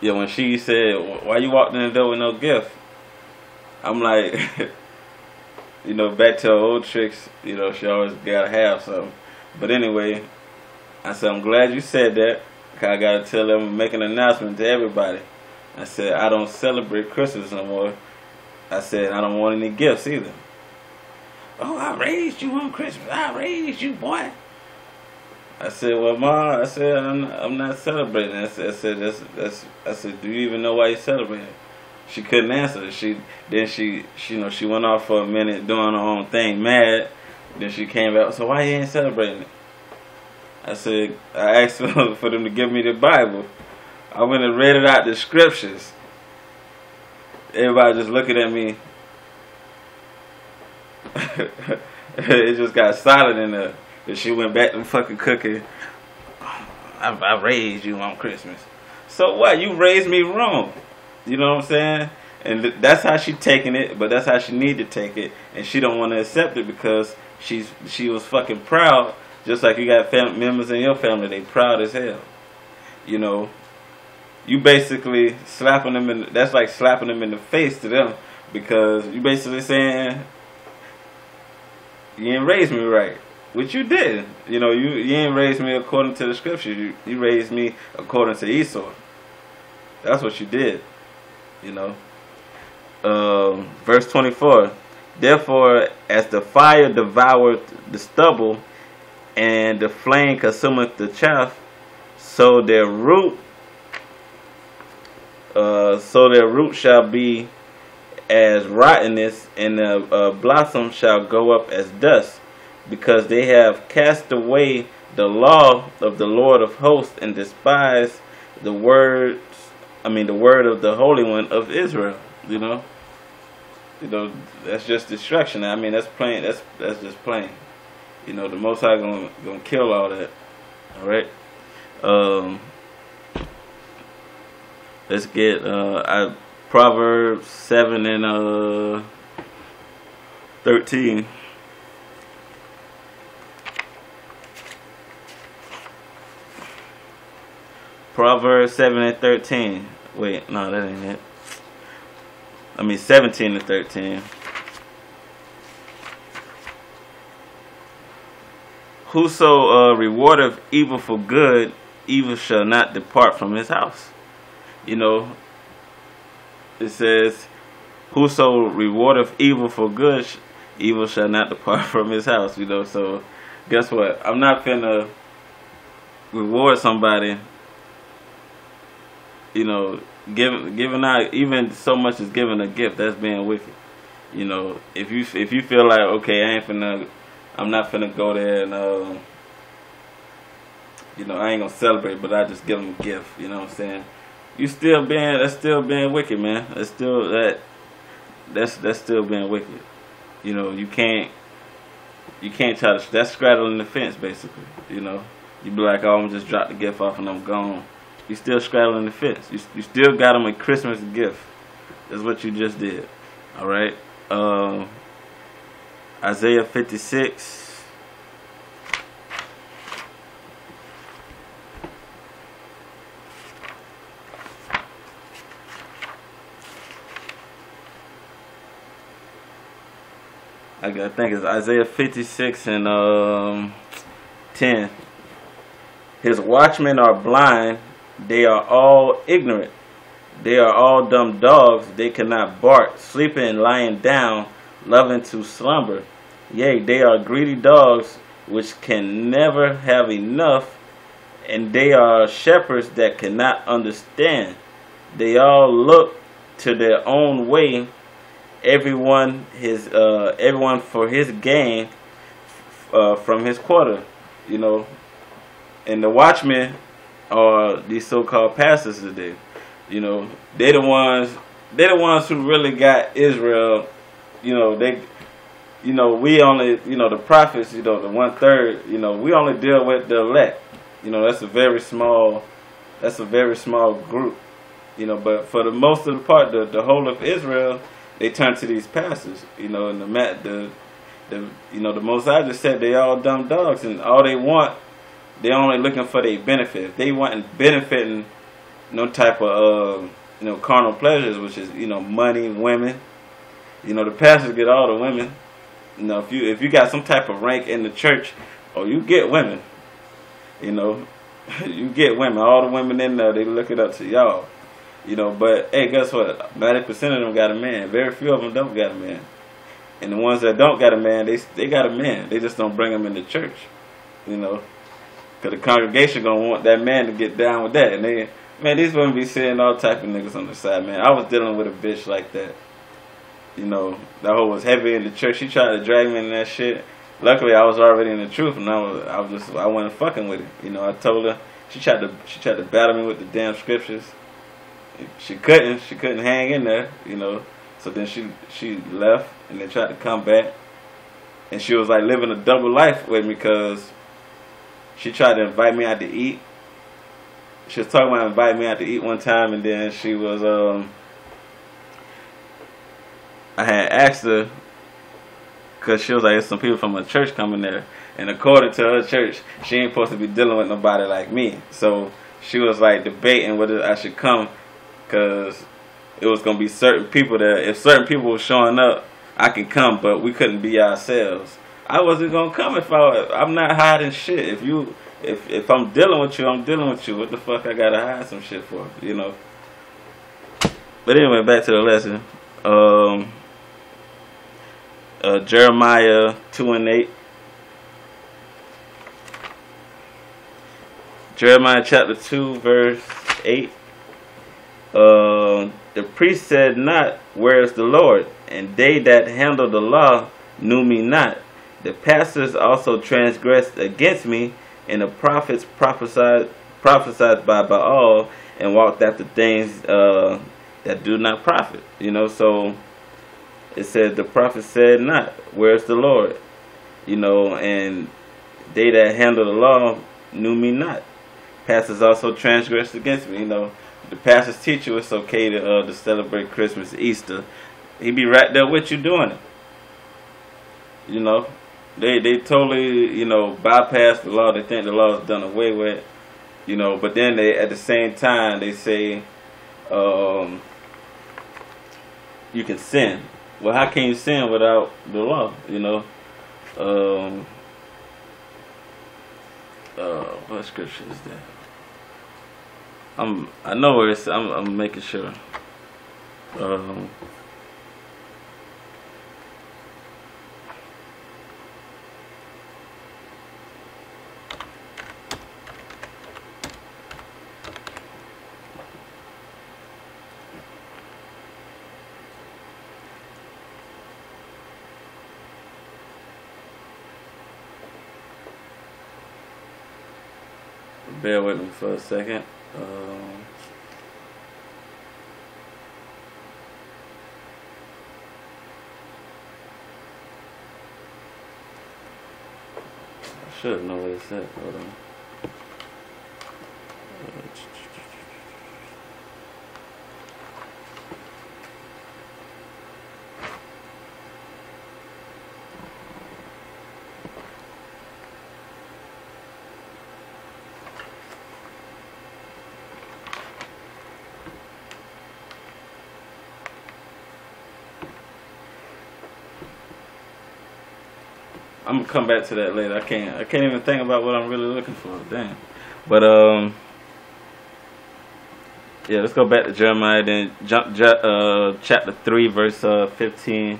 Yeah, when she said, "Why you walked in the door with no gift?" I'm like, back to her old tricks. She always gotta have something. But anyway, I said, "I'm glad you said that. 'Cause I gotta tell them, make an announcement to everybody." I said, "I don't celebrate Christmas no more." I said, "I don't want any gifts either." "Oh, I raised you on Christmas. I raised you, boy." I said, "Well, Ma," I said, I'm not celebrating." I said, "Do you even know why you're celebrating?" She couldn't answer. She went off for a minute doing her own thing, mad. Then she came back. So why you ain't celebrating it? I said, I asked them for them to give me the Bible. I went and read it out the scriptures. Everybody just looking at me. It just got silent in there. And she went back to fucking cooking. I raised you on Christmas. So what? You raised me wrong. You know what I'm saying? And that's how she taking it, but that's how she need to take it. And she don't want to accept it because she was fucking proud. Just like you got family members in your family, they proud as hell. You basically slapping them in. That's like slapping them in the face to them because you basically saying you ain't raised me right, which you did. You ain't raised me according to the scriptures. You raised me according to Esau. That's what you did. Verse 24. Therefore, as the fire devoured the stubble, and the flame consumeth the chaff, so their root shall be as rottenness, and the blossom shall go up as dust, because they have cast away the law of the Lord of hosts, and despised the word of the Holy One of Israel. That's just destruction. That's plain. That's just plain. The Most High gonna kill all that. All right. Let's get Proverbs 7 and 13. Proverbs 7 and 13. Wait, no, that ain't it. 17 and 13. Whoso rewardeth evil for good, evil shall not depart from his house. It says, whoso rewardeth evil for good, evil shall not depart from his house. So guess what? I'm not finna reward somebody, giving out even so much as giving a gift. That's being wicked. If you feel like, okay, I'm not finna go there and I ain't gonna celebrate, but I just give them a gift. You know what I'm saying? That's still being wicked, man. That's still being wicked. You can't try to. That's straddling the fence, basically. You be like, oh, I'm just drop the gift off and I'm gone. You still straddling the fence. You still got them a Christmas gift. That's what you just did. All right. Isaiah 56. I think it's Isaiah 56 and 10. His watchmen are blind, they are all ignorant. They are all dumb dogs, they cannot bark, sleeping and lying down, loving to slumber. Yea, they are greedy dogs, which can never have enough, and they are shepherds that cannot understand. They all look to their own way, everyone for his gain from his quarter. And the watchmen are these so-called pastors today. They the ones who really got Israel. We only, the prophets, the 1/3, we only deal with the elect. That's a very small group. But for the most of the part, the whole of Israel, they turn to these pastors. And the Most High just said they all dumb dogs, and all they want, they only looking for their benefit. If they want benefiting no type of carnal pleasures, which is money, women. The pastors get all the women. If you got some type of rank in the church, you get women. You get women. All the women in there, they look it up to y'all. But hey, guess what? 90% of them got a man. Very few of them don't got a man. And the ones that don't got a man, they got a man. They just don't bring them in the church. Because the congregation gonna want that man to get down with that. And these women be seeing all type of niggas on the side, man. I was dealing with a bitch like that. That hoe was heavy in the church. She tried to drag me in that shit. Luckily, I was already in the truth, and I wasn't fucking with it. I told her she tried to battle me with the damn scriptures. She couldn't hang in there. So then she left and then tried to come back, and she was like living a double life with me because she tried to invite me out to eat. She was talking about inviting me out to eat one time, and then she was I had asked her, because she was like, there's some people from a church coming there. And according to her church, she ain't supposed to be dealing with nobody like me. So she was like debating whether I should come, because it was going to be certain people that, if certain people were showing up, I can come, but we couldn't be ourselves. I wasn't going to come if I'm not hiding shit. If I'm dealing with you, I'm dealing with you. What the fuck I got to hide some shit for, But anyway, back to the lesson. Jeremiah 2:8. Jeremiah chapter 2 verse 8. The priest said not, where is the Lord? And they that handle the law knew me not. The pastors also transgressed against me, and the prophets prophesied by Baal, and walked after things that do not profit. So it said the prophet said not, where's the Lord? And they that handle the law knew me not. Pastors also transgressed against me. The pastors teach you it's okay to celebrate Christmas, Easter. He be right there with you doing it. They totally, bypass the law. They think the law is done away with. But then they, at the same time, they say you can sin. Well, how can you sin without the law? What scripture is that? I know where it's. I'm making sure. Bear with me for a second. I should know what it's at. Hold on. I'm gonna come back to that later. I can't even think about what I'm really looking for. Damn. But yeah, let's go back to Jeremiah. Then jump chapter 3, verse 15.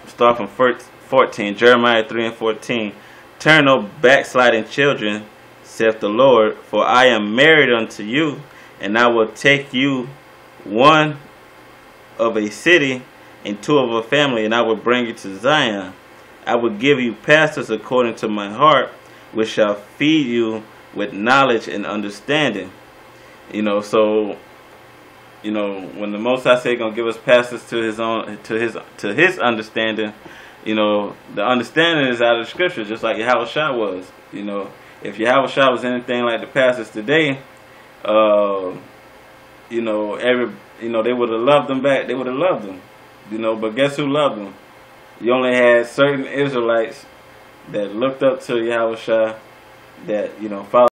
Start from 14. Jeremiah 3 and 14. Turn, O backsliding children, saith the Lord, for I am married unto you, and I will take you one of a city and two of a family, and I will bring you to Zion. I will give you pastors according to my heart, which shall feed you with knowledge and understanding. So when the Most High say gonna give us pastors to his understanding, the understanding is out of the scripture, just like Yahushua was. If Yahushua was anything like the pastors today, they would have loved them back. They would have loved them. But guess who loved them? You only had certain Israelites that looked up to Yahushua, that followed